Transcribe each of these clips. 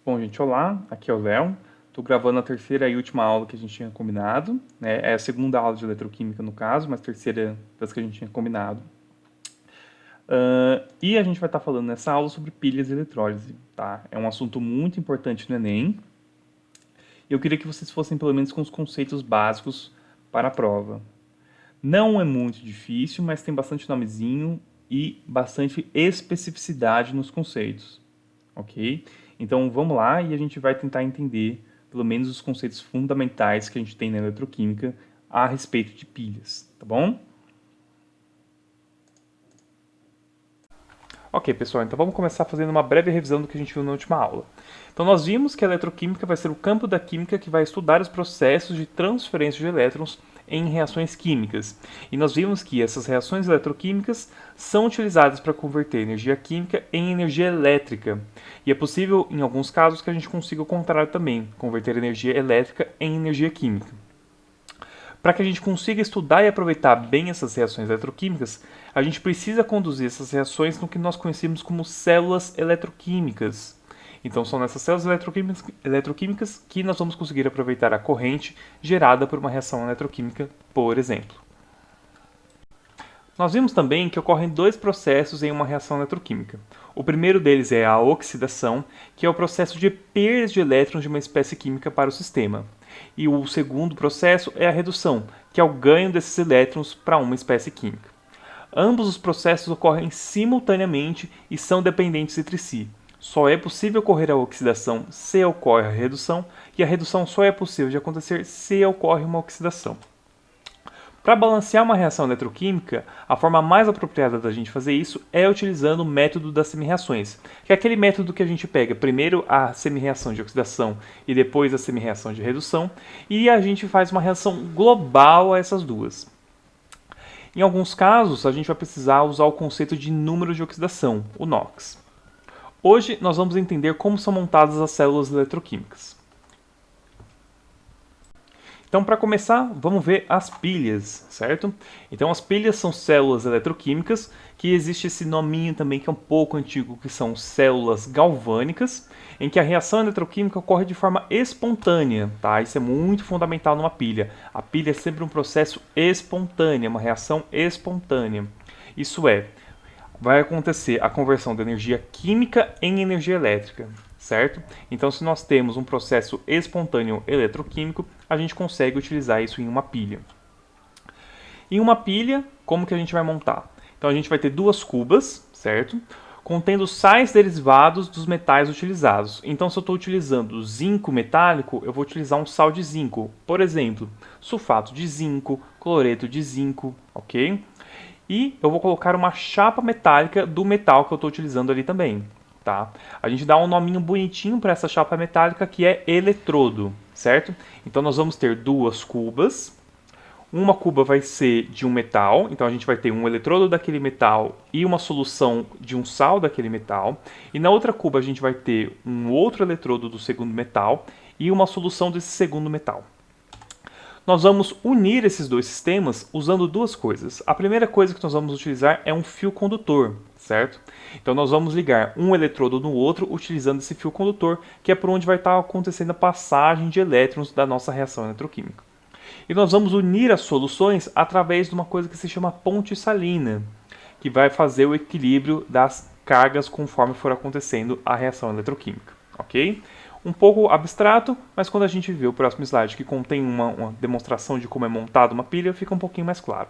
Bom, gente, olá, aqui é o Léo. Estou gravando a terceira e última aula que a gente tinha combinado, né? É a segunda aula de eletroquímica no caso, mas terceira das que a gente tinha combinado. E a gente vai estar falando nessa aula sobre pilhas e eletrólise, tá? É um assunto muito importante no Enem. E eu queria que vocês fossem pelo menos com os conceitos básicos para a prova. Não é muito difícil, mas tem bastante nomezinho e bastante especificidade nos conceitos, ok? Então vamos lá e a gente vai tentar entender pelo menos os conceitos fundamentais que a gente tem na eletroquímica a respeito de pilhas, tá bom? Ok, pessoal, então vamos começar fazendo uma breve revisão do que a gente viu na última aula. Então nós vimos que a eletroquímica vai ser o campo da química que vai estudar os processos de transferência de elétrons em reações químicas. E nós vimos que essas reações eletroquímicas são utilizadas para converter energia química em energia elétrica. E é possível, em alguns casos, que a gente consiga o contrário também, converter energia elétrica em energia química. Para que a gente consiga estudar e aproveitar bem essas reações eletroquímicas, a gente precisa conduzir essas reações no que nós conhecemos como células eletroquímicas. Então, são nessas células eletroquímicas que nós vamos conseguir aproveitar a corrente gerada por uma reação eletroquímica, por exemplo. Nós vimos também que ocorrem dois processos em uma reação eletroquímica. O primeiro deles é a oxidação, que é o processo de perda de elétrons de uma espécie química para o sistema. E o segundo processo é a redução, que é o ganho desses elétrons para uma espécie química. Ambos os processos ocorrem simultaneamente e são dependentes entre si. Só é possível ocorrer a oxidação se ocorre a redução, e a redução só é possível de acontecer se ocorre uma oxidação. Para balancear uma reação eletroquímica, a forma mais apropriada da gente fazer isso é utilizando o método das semirreações, que é aquele método que a gente pega primeiro a semirreação de oxidação e depois a semirreação de redução, e a gente faz uma reação global a essas duas. Em alguns casos, a gente vai precisar usar o conceito de número de oxidação, o NOx. Hoje nós vamos entender como são montadas as células eletroquímicas. Então, para começar, vamos ver as pilhas, certo? Então, as pilhas são células eletroquímicas, que existe esse nominho também que é um pouco antigo, que são células galvânicas, em que a reação eletroquímica ocorre de forma espontânea, tá? Isso é muito fundamental numa pilha. A pilha é sempre um processo espontâneo, uma reação espontânea. Isso é, vai acontecer a conversão da energia química em energia elétrica, certo? Então, se nós temos um processo espontâneo eletroquímico, a gente consegue utilizar isso em uma pilha. Em uma pilha, como que a gente vai montar? Então, a gente vai ter duas cubas, certo? Contendo sais derivados dos metais utilizados. Então, se eu estou utilizando zinco metálico, eu vou utilizar um sal de zinco. Por exemplo, sulfato de zinco, cloreto de zinco, ok? E eu vou colocar uma chapa metálica do metal que eu estou utilizando ali também. Tá? A gente dá um nominho bonitinho para essa chapa metálica que é eletrodo, certo? Então nós vamos ter duas cubas. Uma cuba vai ser de um metal, então a gente vai ter um eletrodo daquele metal e uma solução de um sal daquele metal. E na outra cuba a gente vai ter um outro eletrodo do segundo metal e uma solução desse segundo metal. Nós vamos unir esses dois sistemas usando duas coisas. A primeira coisa que nós vamos utilizar é um fio condutor, certo? Então nós vamos ligar um eletrodo no outro utilizando esse fio condutor, que é por onde vai estar acontecendo a passagem de elétrons da nossa reação eletroquímica. E nós vamos unir as soluções através de uma coisa que se chama ponte salina, que vai fazer o equilíbrio das cargas conforme for acontecendo a reação eletroquímica, ok? Um pouco abstrato, mas quando a gente vê o próximo slide que contém uma demonstração de como é montada uma pilha, fica um pouquinho mais claro.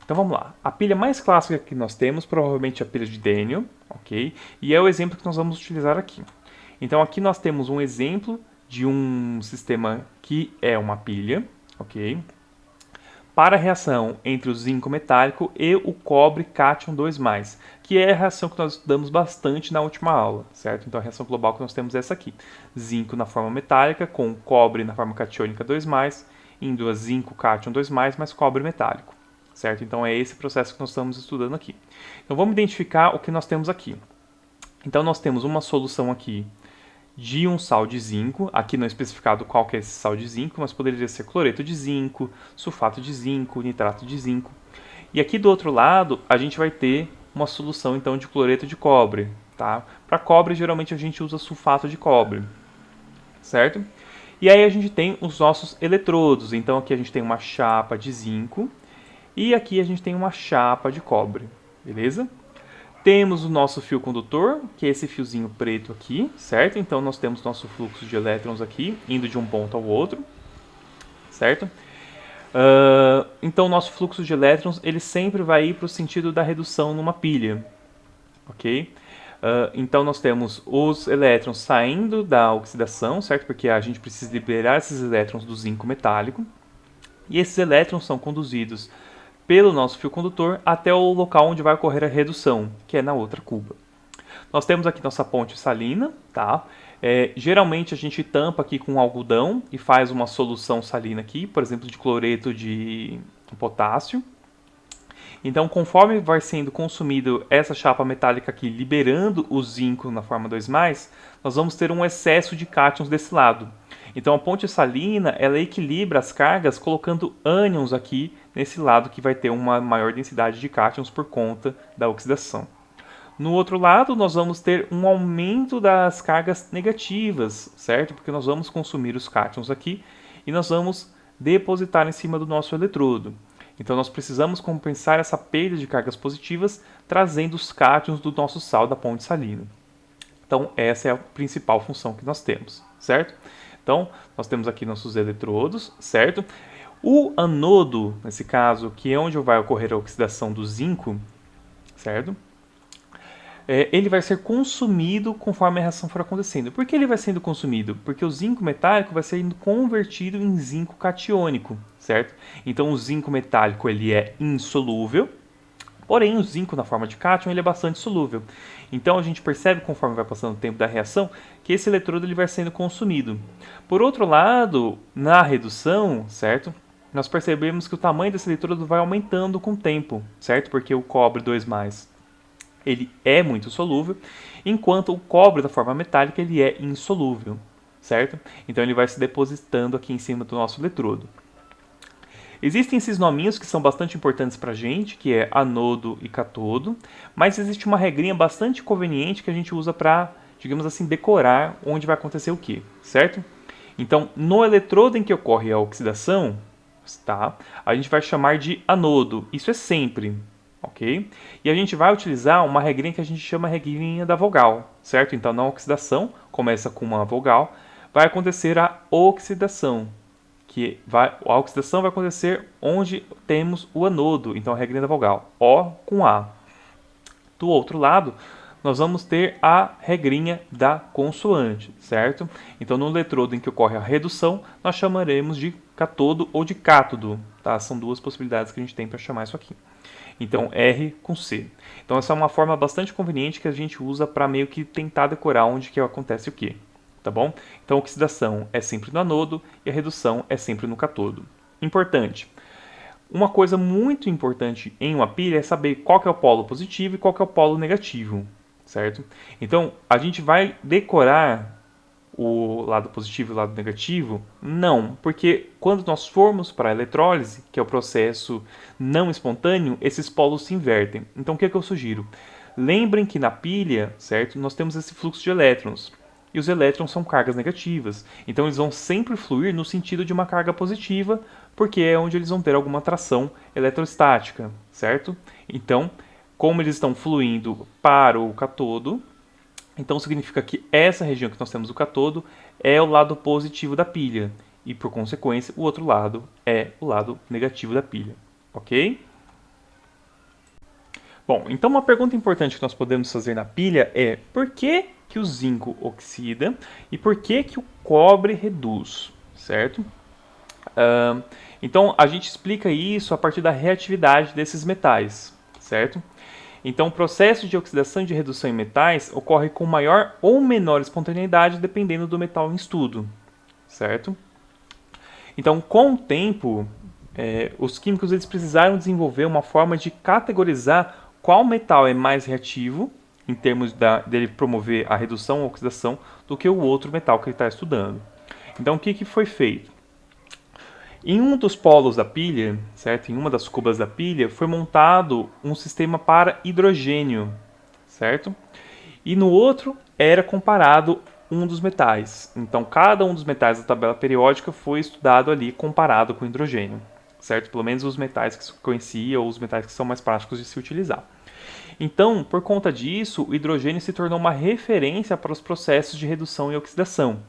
Então vamos lá. A pilha mais clássica que nós temos, provavelmente a pilha de Daniel, ok? E é o exemplo que nós vamos utilizar aqui. Então aqui nós temos um exemplo de um sistema que é uma pilha, ok? Para a reação entre o zinco metálico e o cobre cátion 2+, que é a reação que nós estudamos bastante na última aula, certo? Então a reação global que nós temos é essa aqui. Zinco na forma metálica com cobre na forma catiônica 2+, indo a zinco cátion 2+, mais cobre metálico, certo? Então é esse processo que nós estamos estudando aqui. Então vamos identificar o que nós temos aqui. Então nós temos uma solução aqui de um sal de zinco, aqui não é especificado qual que é esse sal de zinco, mas poderia ser cloreto de zinco, sulfato de zinco, nitrato de zinco. E aqui do outro lado, a gente vai ter uma solução então de cloreto de cobre, tá? Para cobre, geralmente a gente usa sulfato de cobre, certo? E aí a gente tem os nossos eletrodos. Então aqui a gente tem uma chapa de zinco e aqui a gente tem uma chapa de cobre, beleza? Temos o nosso fio condutor, que é esse fiozinho preto aqui, certo? Então nós temos nosso fluxo de elétrons aqui, indo de um ponto ao outro, certo? Então o nosso fluxo de elétrons ele sempre vai ir para o sentido da redução numa pilha, ok? Então nós temos os elétrons saindo da oxidação, certo? Porque a gente precisa liberar esses elétrons do zinco metálico. E esses elétrons são conduzidos pelo nosso fio condutor até o local onde vai ocorrer a redução, que é na outra cuba. Nós temos aqui nossa ponte salina, tá? Geralmente a gente tampa aqui com algodão e faz uma solução salina aqui, por exemplo, de cloreto de potássio. Então, conforme vai sendo consumido essa chapa metálica aqui, liberando o zinco na forma 2+, nós vamos ter um excesso de cátions desse lado. Então, a ponte salina, ela equilibra as cargas colocando ânions aqui nesse lado que vai ter uma maior densidade de cátions por conta da oxidação. No outro lado, nós vamos ter um aumento das cargas negativas, certo? Porque nós vamos consumir os cátions aqui e nós vamos depositar em cima do nosso eletrodo. Então nós precisamos compensar essa perda de cargas positivas trazendo os cátions do nosso sal da ponte salina. Então essa é a principal função que nós temos, certo? Então nós temos aqui nossos eletrodos, certo? O anodo, nesse caso, que é onde vai ocorrer a oxidação do zinco, certo? Ele vai ser consumido conforme a reação for acontecendo. Por que ele vai sendo consumido? Porque o zinco metálico vai sendo convertido em zinco catiônico, certo? Então o zinco metálico ele é insolúvel, porém o zinco na forma de cátion ele é bastante solúvel. Então a gente percebe conforme vai passando o tempo da reação que esse eletrodo ele vai sendo consumido. Por outro lado, na redução, certo? Nós percebemos que o tamanho desse eletrodo vai aumentando com o tempo, certo? Porque o cobre 2+, ele é muito solúvel, enquanto o cobre da forma metálica ele é insolúvel, certo? Então ele vai se depositando aqui em cima do nosso eletrodo. Existem esses nominhos que são bastante importantes para a gente, que é anodo e catodo, mas existe uma regrinha bastante conveniente que a gente usa para, digamos assim, decorar onde vai acontecer o que, certo? Então, no eletrodo em que ocorre a oxidação, tá? A gente vai chamar de anodo, isso é sempre, ok? E a gente vai utilizar uma regrinha que a gente chama regrinha da vogal, certo? Então, na oxidação, começa com uma vogal, vai acontecer a oxidação, a oxidação vai acontecer onde temos o anodo, então a regrinha da vogal, O com A. Do outro lado, nós vamos ter a regrinha da consoante, certo? Então, no eletrodo em que ocorre a redução, nós chamaremos de catodo ou de cátodo, tá? São duas possibilidades que a gente tem para chamar isso aqui. Então, R com C. Então, essa é uma forma bastante conveniente que a gente usa para meio que tentar decorar onde que acontece o quê, tá bom? Então, a oxidação é sempre no anodo e a redução é sempre no catodo. Importante. Uma coisa muito importante em uma pilha é saber qual que é o polo positivo e qual que é o polo negativo, certo? Então, a gente vai decorar o lado positivo e o lado negativo? Não, porque quando nós formos para a eletrólise, que é o processo não espontâneo, esses polos se invertem. Então, o que é que eu sugiro? Lembrem que na pilha, certo, nós temos esse fluxo de elétrons. E os elétrons são cargas negativas. Então, eles vão sempre fluir no sentido de uma carga positiva, porque é onde eles vão ter alguma atração eletrostática, certo? Então, como eles estão fluindo para o catodo, então significa que essa região que nós temos o catodo é o lado positivo da pilha. E, por consequência, o outro lado é o lado negativo da pilha. Ok? Bom, então uma pergunta importante que nós podemos fazer na pilha é por que o zinco oxida e por que o cobre reduz, certo? Então a gente explica isso a partir da reatividade desses metais, certo? Então o processo de oxidação e de redução em metais ocorre com maior ou menor espontaneidade dependendo do metal em estudo, certo? Então com o tempo, os químicos eles precisaram desenvolver uma forma de categorizar qual metal é mais reativo, em termos dele promover a redução ou oxidação, do que o outro metal que ele está estudando. Então, o que foi feito? Em um dos polos da pilha, certo? Em uma das cubas da pilha, foi montado um sistema para hidrogênio, certo? E no outro era comparado um dos metais. Então, cada um dos metais da tabela periódica foi estudado ali comparado com o hidrogênio, certo? Pelo menos os metais que se conhecia ou os metais que são mais práticos de se utilizar. Então, por conta disso, o hidrogênio se tornou uma referência para os processos de redução e oxidação,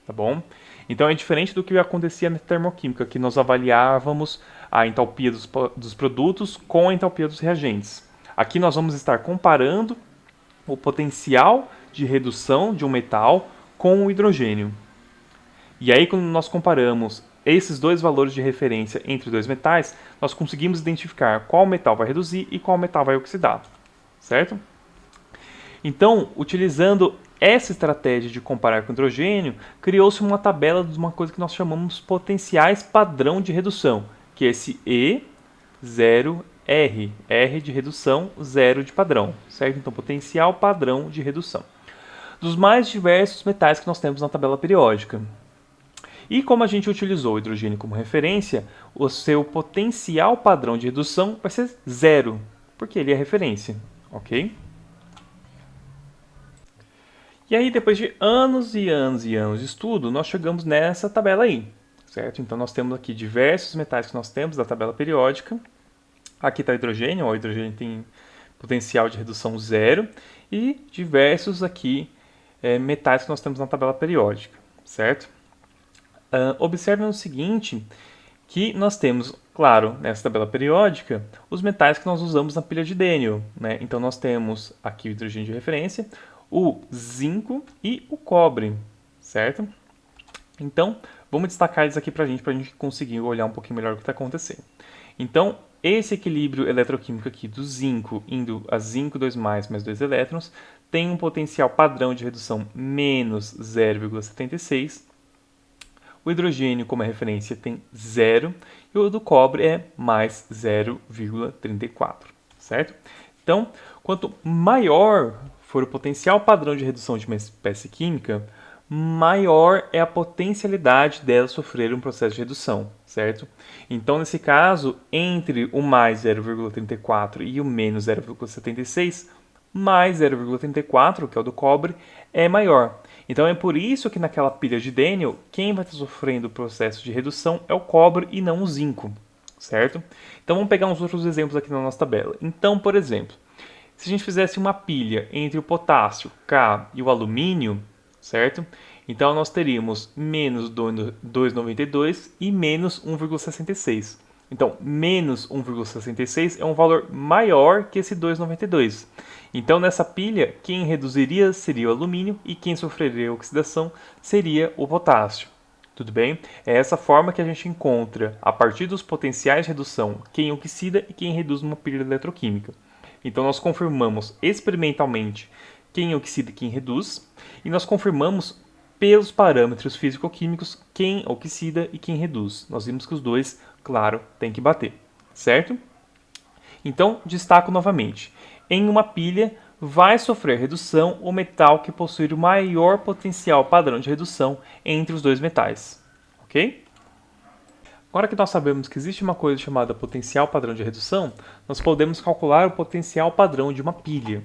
tá bom? Então é diferente do que acontecia na termoquímica, que nós avaliávamos a entalpia dos produtos com a entalpia dos reagentes. Aqui nós vamos estar comparando o potencial de redução de um metal com o hidrogênio. E aí, quando nós comparamos esses dois valores de referência entre dois metais, nós conseguimos identificar qual metal vai reduzir e qual metal vai oxidar, certo? Então, utilizando essa estratégia de comparar com hidrogênio, criou-se uma tabela de uma coisa que nós chamamos potenciais padrão de redução, que é esse E0R, R de redução, 0 de padrão, certo? Então, potencial padrão de redução dos mais diversos metais que nós temos na tabela periódica. E como a gente utilizou o hidrogênio como referência, o seu potencial padrão de redução vai ser 0, porque ele é referência, ok? E aí, depois de anos e anos e anos de estudo, nós chegamos nessa tabela aí, certo? Então, nós temos aqui diversos metais que nós temos da tabela periódica. Aqui está o hidrogênio, o hidrogênio tem potencial de redução 0, e diversos aqui metais que nós temos na tabela periódica, certo? Observe o seguinte, que nós temos, claro, nessa tabela periódica, os metais que nós usamos na pilha de Daniell, né? Então, nós temos aqui o hidrogênio de referência, o zinco e o cobre, certo? Então, vamos destacar eles aqui para a gente conseguir olhar um pouquinho melhor o que está acontecendo. Então, esse equilíbrio eletroquímico aqui do zinco indo a zinco 2+, mais 2 elétrons, tem um potencial padrão de redução menos 0,76. O hidrogênio, como referência, tem 0 e o do cobre é mais 0,34, certo? Então, quanto maior for o potencial padrão de redução de uma espécie química, maior é a potencialidade dela sofrer um processo de redução, certo? Então, nesse caso, entre o mais 0,34 e o menos 0,76, mais 0,34, que é o do cobre, é maior. Então é por isso que naquela pilha de Daniell, quem vai estar sofrendo o processo de redução é o cobre e não o zinco, certo? Então vamos pegar uns outros exemplos aqui na nossa tabela. Então, por exemplo, se a gente fizesse uma pilha entre o potássio, K, e o alumínio, certo? Então nós teríamos menos 2,92 e menos 1,66. Então, menos 1,66 é um valor maior que esse 2,92. Então, nessa pilha, quem reduziria seria o alumínio e quem sofreria oxidação seria o potássio. Tudo bem? É essa forma que a gente encontra, a partir dos potenciais de redução, quem oxida e quem reduz numa pilha eletroquímica. Então, nós confirmamos experimentalmente quem oxida e quem reduz, e nós confirmamos pelos parâmetros físico-químicos quem oxida e quem reduz. Nós vimos que os dois, claro, têm que bater, certo? Então, destaco novamente. Em uma pilha, vai sofrer redução o metal que possui o maior potencial padrão de redução entre os dois metais, ok? Agora que nós sabemos que existe uma coisa chamada potencial padrão de redução, nós podemos calcular o potencial padrão de uma pilha.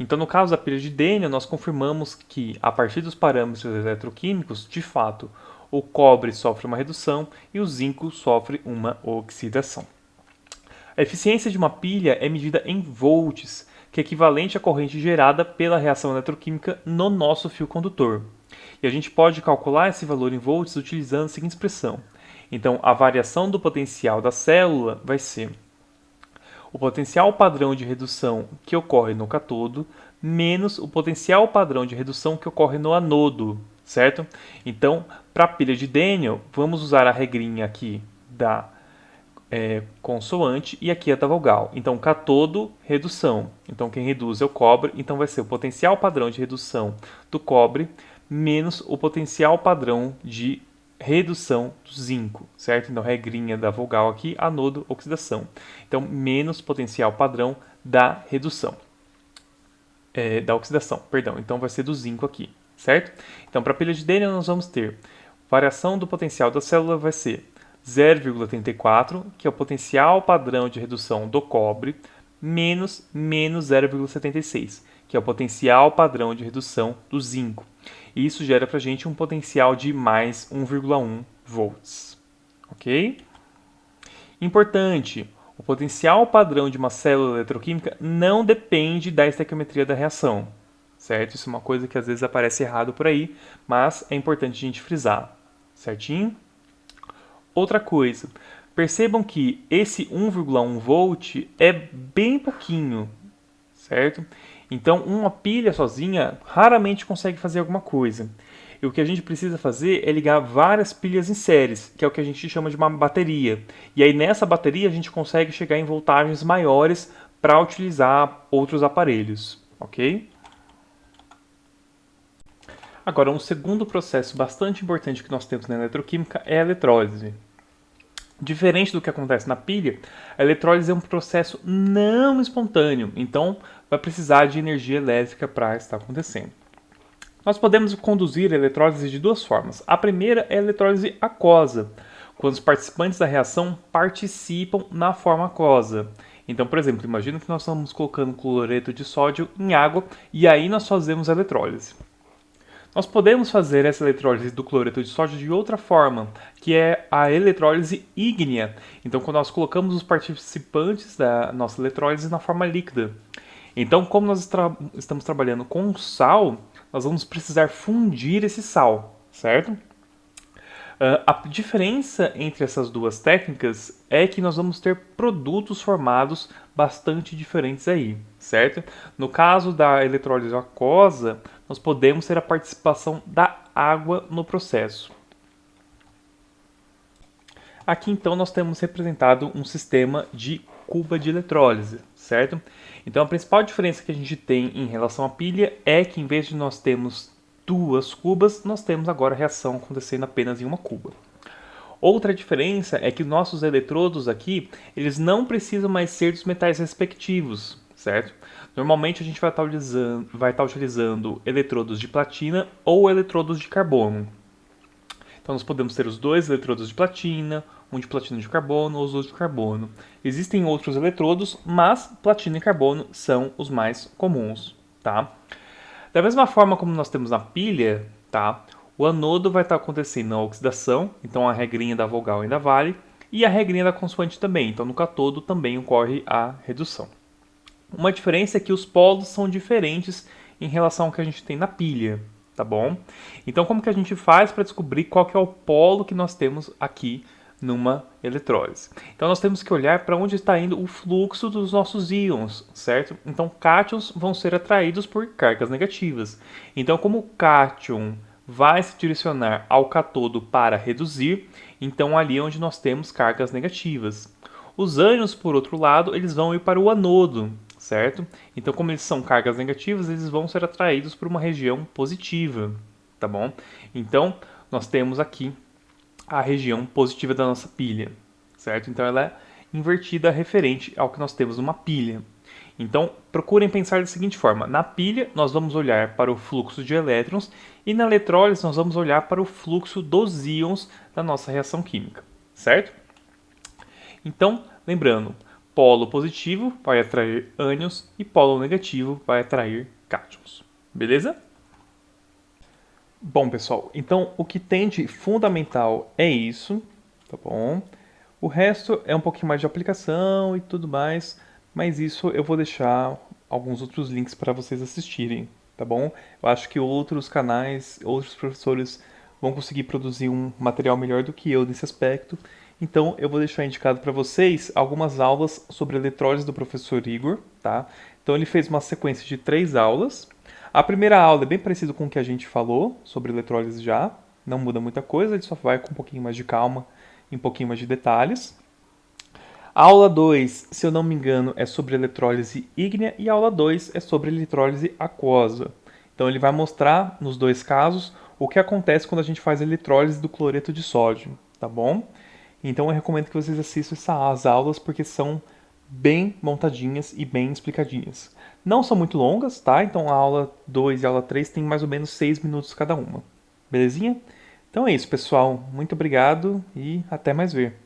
Então, no caso da pilha de Daniell, nós confirmamos que, a partir dos parâmetros eletroquímicos, de fato, o cobre sofre uma redução e o zinco sofre uma oxidação. A eficiência de uma pilha é medida em volts, que é equivalente à corrente gerada pela reação eletroquímica no nosso fio condutor. E a gente pode calcular esse valor em volts utilizando a seguinte expressão. Então, a variação do potencial da célula vai ser o potencial padrão de redução que ocorre no cátodo menos o potencial padrão de redução que ocorre no anodo, certo? Então, para a pilha de Daniell, vamos usar a regrinha aqui da consoante e aqui a da vogal. Então, cátodo, redução. Então, quem reduz é o cobre. Então, vai ser o potencial padrão de redução do cobre menos o potencial padrão de redução do zinco, certo? Então, regrinha da vogal aqui, anodo, oxidação. Então, menos potencial padrão da redução. Da oxidação, perdão. Então, vai ser do zinco aqui, certo? Então, para a pilha de Daniell, nós vamos ter variação do potencial da célula vai ser 0,34, que é o potencial padrão de redução do cobre, menos 0,76, que é o potencial padrão de redução do zinco. E isso gera para a gente um potencial de mais 1,1 volts. Ok? Importante, o potencial padrão de uma célula eletroquímica não depende da estequiometria da reação. Certo? Isso é uma coisa que às vezes aparece errado por aí, mas é importante a gente frisar. Certinho? Outra coisa, percebam que esse 1,1 volt é bem pouquinho, certo? Então, uma pilha sozinha raramente consegue fazer alguma coisa. E o que a gente precisa fazer é ligar várias pilhas em séries, que é o que a gente chama de uma bateria. E aí nessa bateria a gente consegue chegar em voltagens maiores para utilizar outros aparelhos, ok? Agora, um segundo processo bastante importante que nós temos na eletroquímica é a eletrólise. Diferente do que acontece na pilha, a eletrólise é um processo não espontâneo, então vai precisar de energia elétrica para estar acontecendo. Nós podemos conduzir a eletrólise de duas formas. A primeira é a eletrólise aquosa, quando os participantes da reação participam na forma aquosa. Então, por exemplo, imagina que nós estamos colocando cloreto de sódio em água e aí nós fazemos a eletrólise. Nós podemos fazer essa eletrólise do cloreto de sódio de outra forma, que é a eletrólise ígnea. Então, quando nós colocamos os participantes da nossa eletrólise na forma líquida. Então, como nós estamos trabalhando com sal, nós vamos precisar fundir esse sal, certo? A diferença entre essas duas técnicas é que nós vamos ter produtos formados bastante diferentes aí, certo? No caso da eletrólise aquosa, nós podemos ter a participação da água no processo. Aqui então nós temos representado um sistema de cuba de eletrólise, certo? Então a principal diferença que a gente tem em relação à pilha é que em vez de nós termos duas cubas, nós temos agora a reação acontecendo apenas em uma cuba. Outra diferença é que nossos eletrodos aqui, eles não precisam mais ser dos metais respectivos, certo? Normalmente a gente vai estar utilizando eletrodos de platina ou eletrodos de carbono. Então nós podemos ter os dois eletrodos de platina, um de platina de carbono ou os dois de carbono. Existem outros eletrodos, mas platina e carbono são os mais comuns, tá? Da mesma forma como nós temos na pilha, tá? O anodo vai estar acontecendo a oxidação, então a regrinha da vogal ainda vale, e a regrinha da consoante também, então no catodo também ocorre a redução. Uma diferença é que os polos são diferentes em relação ao que a gente tem na pilha, tá bom? Então como que a gente faz para descobrir qual que é o polo que nós temos aqui numa eletrólise? Então nós temos que olhar para onde está indo o fluxo dos nossos íons, certo? Então cátions vão ser atraídos por cargas negativas. Então como o cátion vai se direcionar ao catodo para reduzir, então ali é onde nós temos cargas negativas. Os ânions, por outro lado, eles vão ir para o anodo, certo? Então como eles são cargas negativas, eles vão ser atraídos por uma região positiva, tá bom? Então nós temos aqui a região positiva da nossa pilha, certo? Então ela é invertida referente ao que nós temos numa pilha. Então procurem pensar da seguinte forma: na pilha nós vamos olhar para o fluxo de elétrons e na eletrólise nós vamos olhar para o fluxo dos íons da nossa reação química, certo? Então, lembrando, polo positivo vai atrair ânions e polo negativo vai atrair cátions, beleza? Bom, pessoal, então o que tem de fundamental é isso, tá bom? O resto é um pouquinho mais de aplicação e tudo mais, mas isso eu vou deixar alguns outros links para vocês assistirem, tá bom? Eu acho que outros canais, outros professores vão conseguir produzir um material melhor do que eu nesse aspecto, então eu vou deixar indicado para vocês algumas aulas sobre eletrólise do professor Igor, tá? Então ele fez uma sequência de 3 aulas. A primeira aula é bem parecida com o que a gente falou sobre eletrólise já, não muda muita coisa, ele só vai com um pouquinho mais de calma e um pouquinho mais de detalhes. A aula 2, se eu não me engano, é sobre eletrólise ígnea e a aula 2 é sobre eletrólise aquosa. Então ele vai mostrar, nos dois casos, o que acontece quando a gente faz eletrólise do cloreto de sódio, tá bom? Então eu recomendo que vocês assistam as aulas porque são bem montadinhas e bem explicadinhas. Não são muito longas, tá? Então a aula 2 e a aula 3 tem mais ou menos 6 minutos cada uma. Belezinha? Então é isso, pessoal. Muito obrigado e até mais ver.